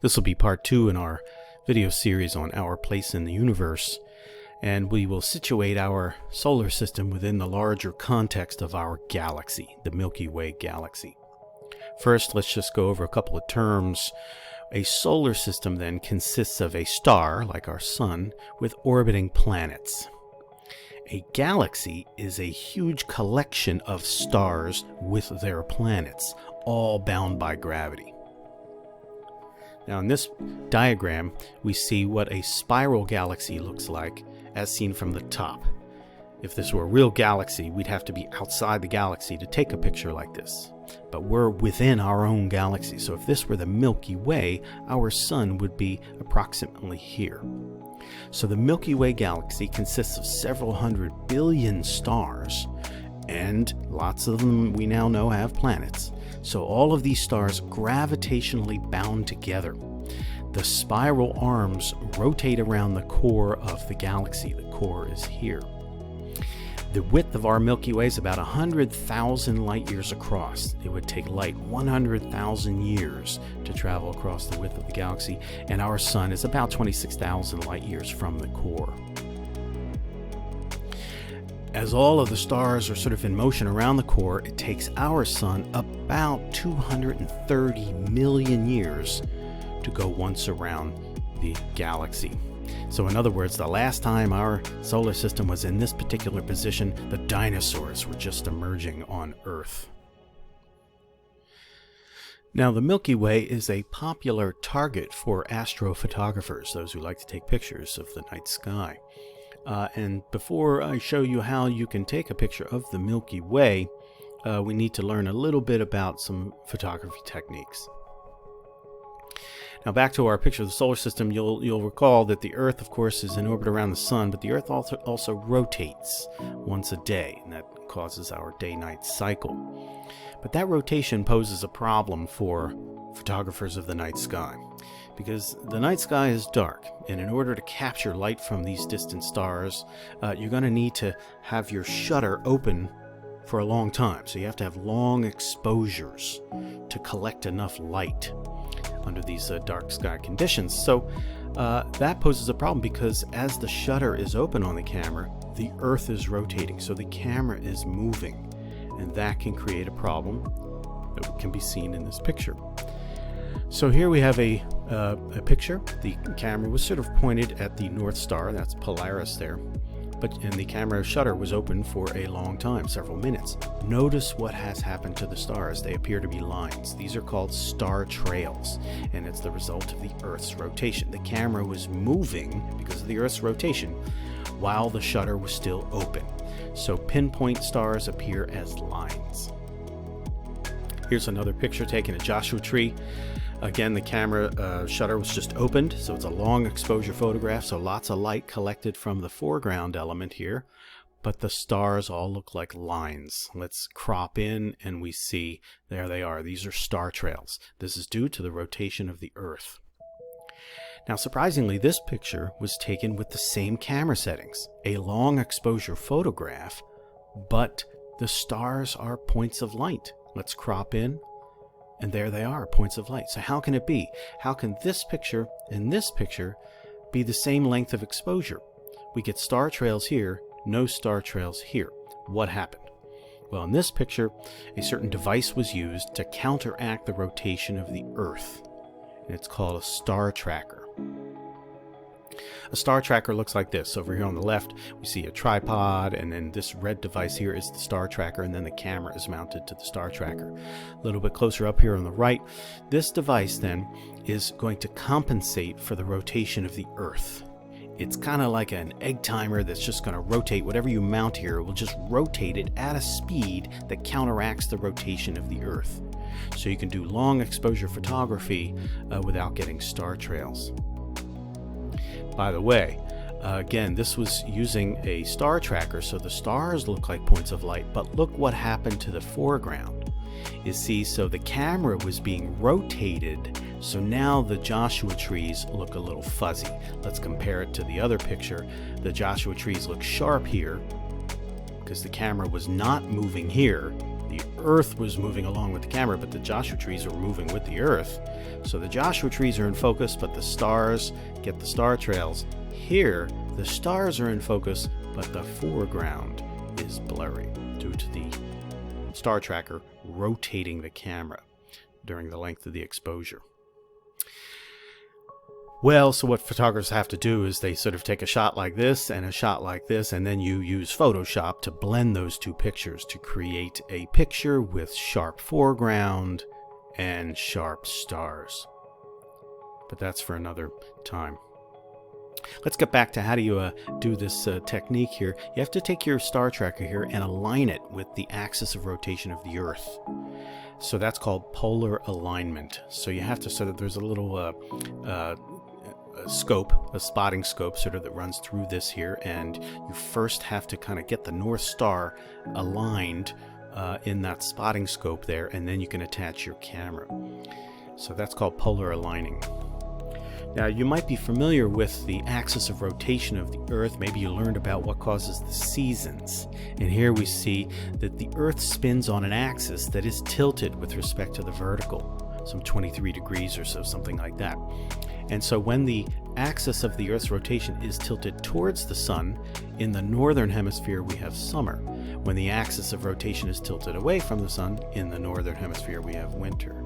This will be part 2 in our video series on our place in the universe, and we will situate our solar system within the larger context of our galaxy, the Milky Way Galaxy. First, let's just go over a couple of terms. A solar system then consists of a star, like our sun, with orbiting planets. A galaxy is a huge collection of stars with their planets, all bound by gravity. Now in this diagram, we see what a spiral galaxy looks like as seen from the top. If this were a real galaxy, we'd have to be outside the galaxy to take a picture like this. But we're within our own galaxy, so if this were the Milky Way, our sun would be approximately here. So the Milky Way Galaxy consists of several hundred billion stars, and lots of them we now know have planets. So all of these stars gravitationally bound together. The spiral arms rotate around the core of the galaxy. The core is here. The width of our Milky Way is about 100,000 light years across. It would take light 100,000 years to travel across the width of the galaxy, and our sun is about 26,000 light years from the core. As all of the stars are sort of in motion around the core, it takes our sun about 230 million years to go once around the galaxy. So in other words, the last time our solar system was in this particular position, the dinosaurs were just emerging on Earth. Now, the Milky Way is a popular target for astrophotographers, those who like to take pictures of the night sky. And before I show you how you can take a picture of the Milky Way, we need to learn a little bit about some photography techniques. Now back to our picture of the solar system, you'll recall that the Earth, of course, is in orbit around the Sun, but the Earth also rotates once a day, and that causes our day-night cycle. But that rotation poses a problem for photographers of the night sky, because the night sky is dark, and in order to capture light from these distant stars, you're going to need to have your shutter open for a long time. So you have to have long exposures to collect enough light under these dark sky conditions. So that poses a problem, because as the shutter is open on the camera, the Earth is rotating, so the camera is moving, and that can create a problem that can be seen in this picture. So here we have a picture. The camera was sort of pointed at the North Star, that's Polaris there, and the camera shutter was open for a long time, several minutes. Notice what has happened to the stars. They appear to be lines. These are called star trails, and it's the result of the Earth's rotation. The camera was moving because of the Earth's rotation while the shutter was still open. So pinpoint stars appear as lines. Here's another picture taken at Joshua Tree. Again, the camera shutter was just opened, so it's a long exposure photograph, so lots of light collected from the foreground element here, but the stars all look like lines. Let's crop in, and we see, there they are. These are star trails. This is due to the rotation of the Earth. Now, surprisingly, this picture was taken with the same camera settings, a long exposure photograph, but the stars are points of light. Let's crop in. And there they are, points of light. So how can it be? How can this picture and this picture be the same length of exposure? We get star trails here, no star trails here. What happened? Well, in this picture, a certain device was used to counteract the rotation of the Earth, and it's called a star tracker. A star tracker looks like this. Over here on the left, we see a tripod, and then this red device here is the star tracker, and then the camera is mounted to the star tracker. A little bit closer up here on the right, this device then is going to compensate for the rotation of the Earth. It's kind of like an egg timer that's just going to rotate. Whatever you mount here, it will just rotate it at a speed that counteracts the rotation of the Earth. So you can do long exposure photography without getting star trails. By the way, again, this was using a star tracker, so the stars look like points of light, but look what happened to the foreground. You see, so the camera was being rotated, so now the Joshua trees look a little fuzzy. Let's compare it to the other picture. The Joshua trees look sharp here, because the camera was not moving here. The Earth was moving along with the camera, but the Joshua trees are moving with the Earth. So the Joshua trees are in focus, but the stars get the star trails. Here, the stars are in focus, but the foreground is blurry due to the star tracker rotating the camera during the length of the exposure. Well, so what photographers have to do is they sort of take a shot like this and a shot like this, and then you use Photoshop to blend those two pictures to create a picture with sharp foreground and sharp stars. But that's for another time. Let's get back to how do you do this technique here. You have to take your star tracker here and align it with the axis of rotation of the Earth. So that's called polar alignment. So you have to sort of, there's a little scope, a spotting scope sort of that runs through this here, and you first have to kind of get the North Star aligned in that spotting scope there, and then you can attach your camera. So that's called polar aligning. Now, you might be familiar with the axis of rotation of the Earth. Maybe you learned about what causes the seasons. And here we see that the Earth spins on an axis that is tilted with respect to the vertical, some 23 degrees or so, something like that. And so when the axis of the Earth's rotation is tilted towards the sun, in the northern hemisphere we have summer. When the axis of rotation is tilted away from the sun, in the northern hemisphere we have winter.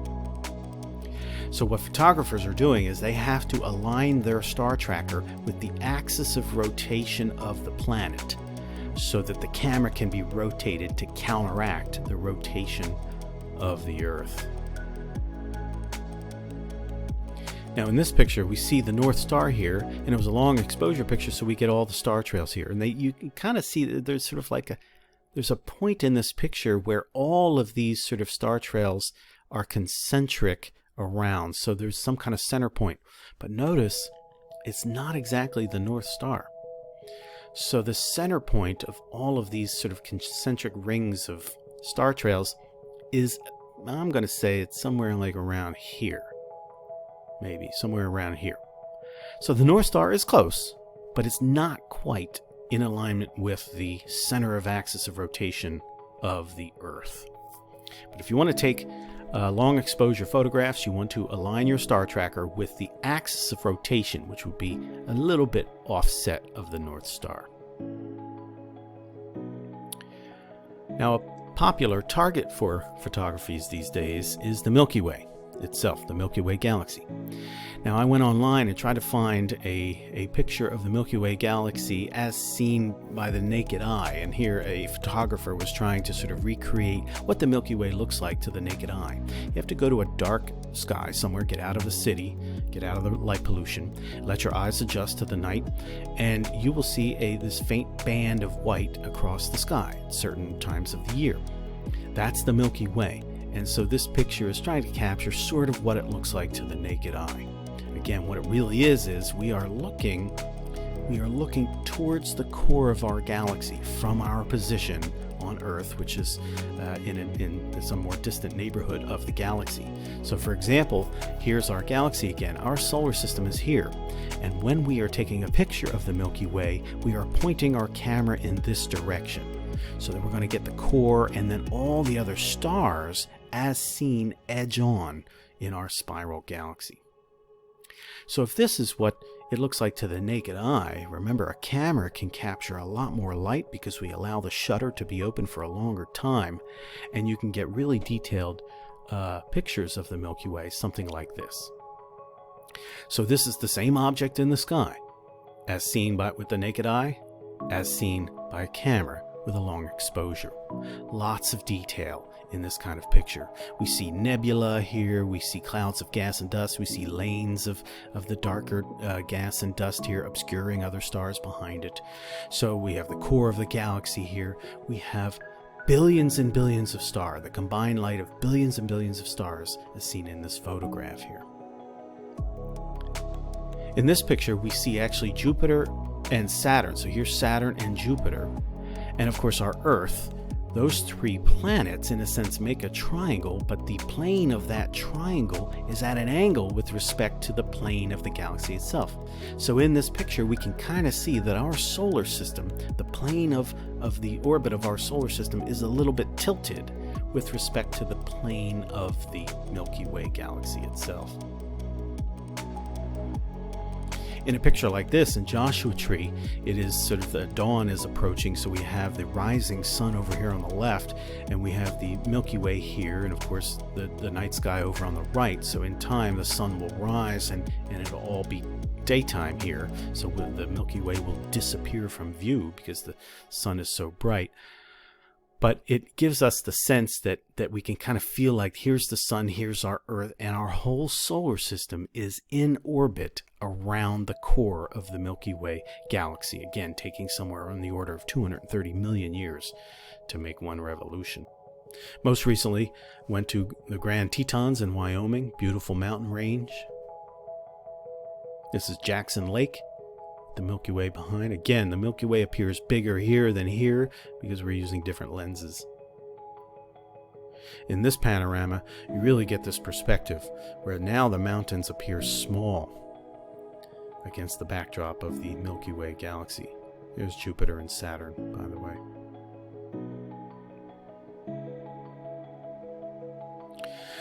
So what photographers are doing is they have to align their star tracker with the axis of rotation of the planet so that the camera can be rotated to counteract the rotation of the Earth. Now in this picture we see the North Star here, and it was a long exposure picture, so we get all the star trails here. And you can kind of see that there's sort of like there's a point in this picture where all of these sort of star trails are concentric around, so there's some kind of center point. But notice it's not exactly the North Star. So the center point of all of these sort of concentric rings of star trails is, I'm going to say it's somewhere like around here. Maybe somewhere around here. So the North Star is close, but it's not quite in alignment with the center of axis of rotation of the Earth. But if you want to take long exposure photographs, you want to align your star tracker with the axis of rotation, which would be a little bit offset of the North Star. Now, a popular target for photographies these days is the Milky Way itself, the Milky Way Galaxy. Now, I went online and tried to find a picture of the Milky Way Galaxy as seen by the naked eye, and here a photographer was trying to sort of recreate what the Milky Way looks like to the naked eye. You have to go to a dark sky somewhere, get out of the city, get out of the light pollution, let your eyes adjust to the night, and you will see this faint band of white across the sky at certain times of the year. That's the Milky Way. And so this picture is trying to capture sort of what it looks like to the naked eye. Again, what it really is we are looking towards the core of our galaxy from our position on Earth, which is in some more distant neighborhood of the galaxy. So for example, here's our galaxy again. Our solar system is here. And when we are taking a picture of the Milky Way, we are pointing our camera in this direction, so that we're going to get the core and then all the other stars as seen edge on in our spiral galaxy. So if this is what it looks like to the naked eye, remember a camera can capture a lot more light because we allow the shutter to be open for a longer time, and you can get really detailed pictures of the Milky Way, something like this. So this is the same object in the sky as seen with the naked eye, as seen by a camera with a long exposure. Lots of detail in this kind of picture. We see nebula here, we see clouds of gas and dust, we see lanes of the darker gas and dust here obscuring other stars behind it. So we have the core of the galaxy here. We have billions and billions of stars, the combined light of billions and billions of stars as seen in this photograph here. In this picture we see actually Jupiter and Saturn. So here's Saturn and Jupiter, and of course our Earth. Those three planets, in a sense, make a triangle, but the plane of that triangle is at an angle with respect to the plane of the galaxy itself. So in this picture, we can kind of see that our solar system, the plane of the orbit of our solar system, is a little bit tilted with respect to the plane of the Milky Way galaxy itself. In a picture like this in Joshua Tree, it is sort of the dawn is approaching, so we have the rising sun over here on the left, and we have the Milky Way here, and of course the night sky over on the right. So in time the sun will rise and it'll all be daytime here, so the Milky Way will disappear from view because the sun is so bright. But it gives us the sense that we can kind of feel like here's the sun, here's our Earth, and our whole solar system is in orbit around the core of the Milky Way galaxy, again taking somewhere on the order of 230 million years to make one revolution. Most recently went to the Grand Tetons in Wyoming, beautiful mountain range. This is Jackson Lake, the Milky Way behind. Again, the Milky Way appears bigger here than here because we're using different lenses. In this panorama, you really get this perspective where now the mountains appear small against the backdrop of the Milky Way galaxy. There's Jupiter and Saturn, by the way.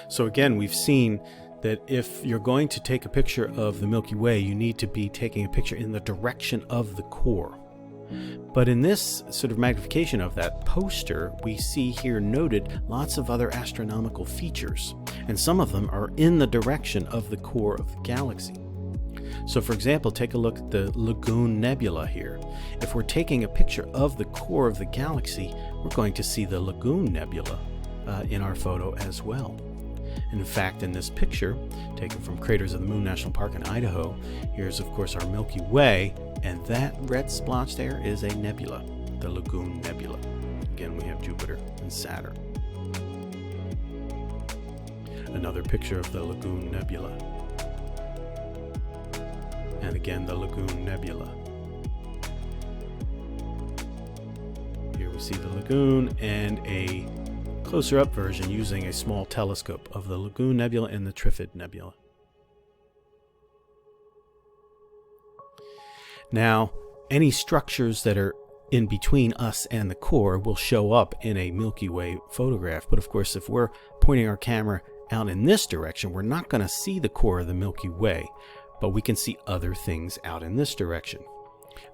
So again, we've seen that if you're going to take a picture of the Milky Way, you need to be taking a picture in the direction of the core. But in this sort of magnification of that poster, we see here noted lots of other astronomical features, and some of them are in the direction of the core of the galaxy. So for example, take a look at the Lagoon Nebula here. If we're taking a picture of the core of the galaxy, we're going to see the Lagoon Nebula in our photo as well. In fact, in this picture, taken from Craters of the Moon National Park in Idaho, here's of course our Milky Way, and that red splotch there is a nebula, the Lagoon Nebula. Again, we have Jupiter and Saturn. Another picture of the Lagoon Nebula. And again, the Lagoon Nebula. Here we see the lagoon and a closer up version using a small telescope of the Lagoon Nebula and the Trifid Nebula. Now, any structures that are in between us and the core will show up in a Milky Way photograph, but of course if we're pointing our camera out in this direction, we're not going to see the core of the Milky Way, but we can see other things out in this direction.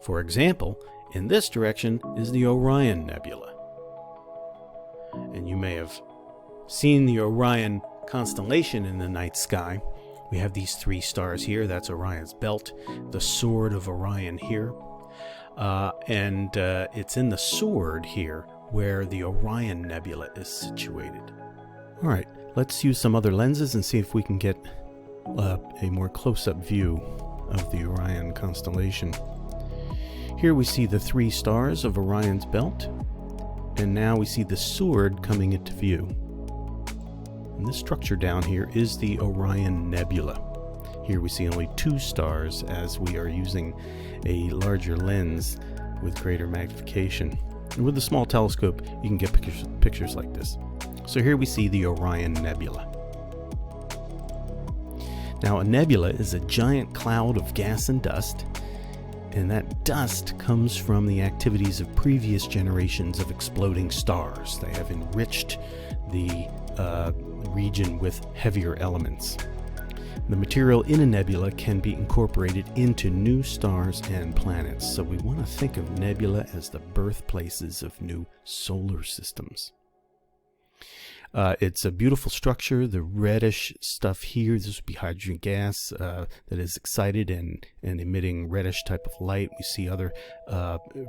For example, in this direction is the Orion Nebula. And you may have seen the Orion constellation in the night sky. We have these three stars here. That's Orion's belt, the sword of Orion here. And it's in the sword here where the Orion Nebula is situated. All right, let's use some other lenses and see if we can get a more close-up view of the Orion constellation. Here we see the three stars of Orion's belt. And now we see the sword coming into view. And this structure down here is the Orion Nebula. Here we see only two stars as we are using a larger lens with greater magnification. And with a small telescope, you can get pictures like this. So here we see the Orion Nebula. Now, a nebula is a giant cloud of gas and dust, and that dust comes from the activities of previous generations of exploding stars. They have enriched the region with heavier elements. The material in a nebula can be incorporated into new stars and planets, so we want to think of nebula as the birthplaces of new solar systems. It's a beautiful structure. The reddish stuff here, this would be hydrogen gas that is excited and emitting reddish type of light. We see other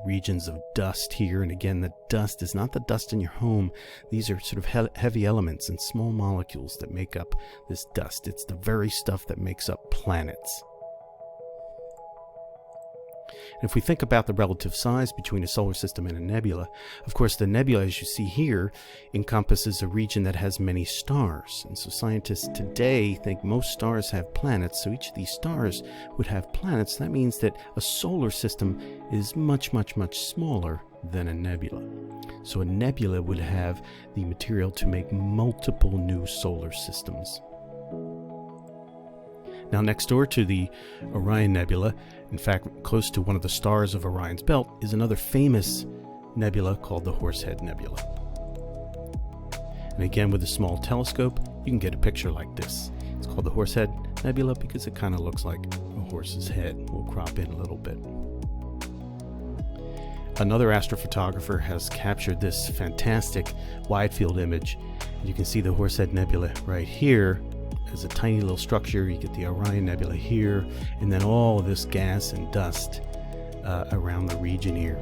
regions of dust here. And again, the dust is not the dust in your home. These are sort of heavy elements and small molecules that make up this dust. It's the very stuff that makes up planets. And if we think about the relative size between a solar system and a nebula, of course the nebula, as you see here, encompasses a region that has many stars. And so scientists today think most stars have planets, so each of these stars would have planets. That means that a solar system is much, much, much smaller than a nebula. So a nebula would have the material to make multiple new solar systems. Now, next door to the Orion Nebula, in fact, close to one of the stars of Orion's belt, is another famous nebula called the Horsehead Nebula. And again, with a small telescope, you can get a picture like this. It's called the Horsehead Nebula because it kind of looks like a horse's head. We'll crop in a little bit. Another astrophotographer has captured this fantastic wide field image. You can see the Horsehead Nebula right here as a tiny little structure. You get the Orion Nebula here, and then all of this gas and dust around the region here.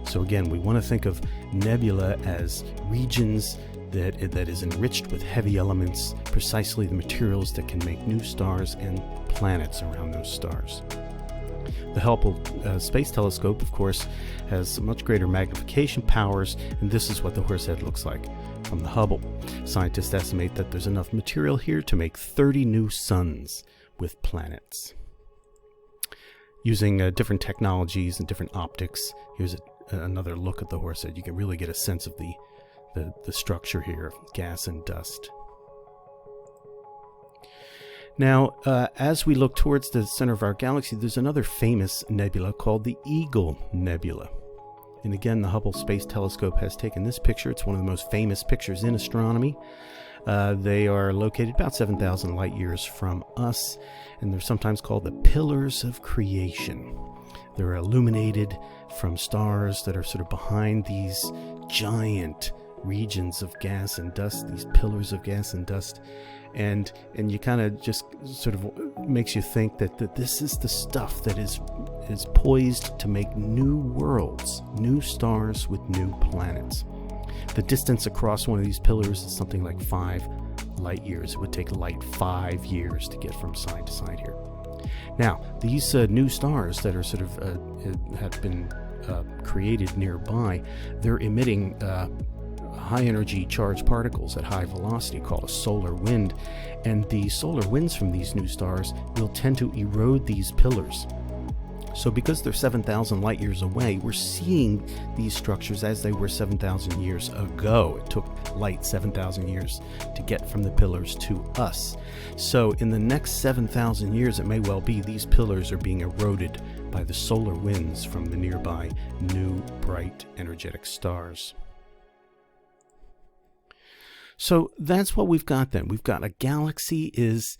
So again, we want to think of nebula as regions that is enriched with heavy elements, precisely the materials that can make new stars and planets around those stars. The Hubble Space Telescope, of course, has much greater magnification powers, and this is what the Horsehead looks like from the Hubble. Scientists estimate that there's enough material here to make 30 new suns with planets. Using different technologies and different optics, here's another look at the Horsehead. You can really get a sense of the structure here of gas and dust. Now, as we look towards the center of our galaxy, there's another famous nebula called the Eagle Nebula. And again, the Hubble Space Telescope has taken this picture. It's one of the most famous pictures in astronomy. They are located about 7,000 light years from us, and they're sometimes called the Pillars of Creation. They're illuminated from stars that are sort of behind these giant regions of gas and dust, these pillars of gas and dust. And you kind of just sort of makes you think that this is the stuff that is poised to make new worlds, new stars with new planets. The distance across one of these pillars is something like 5 light years. It would take light 5 years to get from side to side here. Now, these new stars that are sort of have been created nearby, they're emitting high-energy charged particles at high velocity called a solar wind, and the solar winds from these new stars will tend to erode these pillars. So because they're 7,000 light years away, we're seeing these structures as they were 7,000 years ago. It took light 7,000 years to get from the pillars to us. So in the next 7,000 years, it may well be these pillars are being eroded by the solar winds from the nearby new, bright, energetic stars. So that's what we've got then. We've got a galaxy is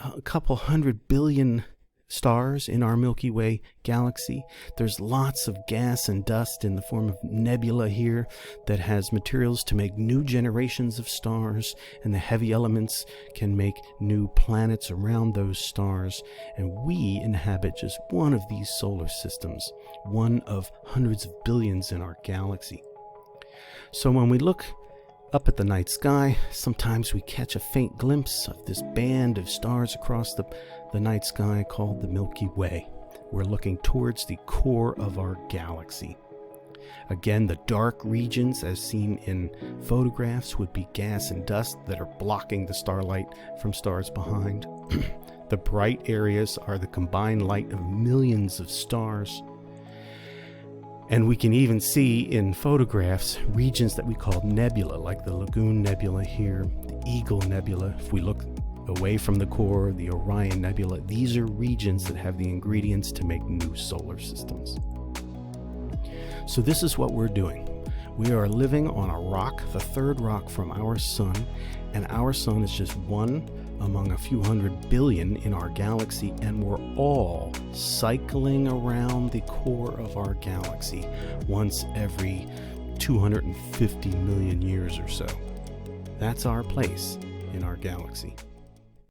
a couple 100 billion stars in our Milky Way galaxy. There's lots of gas and dust in the form of nebula here that has materials to make new generations of stars, and the heavy elements can make new planets around those stars. And we inhabit just one of these solar systems, one of hundreds of billions in our galaxy. So when we look up at the night sky, sometimes we catch a faint glimpse of this band of stars across the night sky called the Milky Way. We're looking towards the core of our galaxy. Again, the dark regions, as seen in photographs, would be gas and dust that are blocking the starlight from stars behind. The bright areas are the combined light of millions of stars. And we can even see in photographs regions that we call nebula, like the Lagoon Nebula here, the Eagle Nebula. If we look away from the core, the Orion Nebula, these are regions that have the ingredients to make new solar systems. So this is what we're doing. We are living on a rock, the third rock from our sun, and our sun is just one among a few 100 billion in our galaxy, and we're all cycling around the core of our galaxy once every 250 million years or so. That's our place in our galaxy.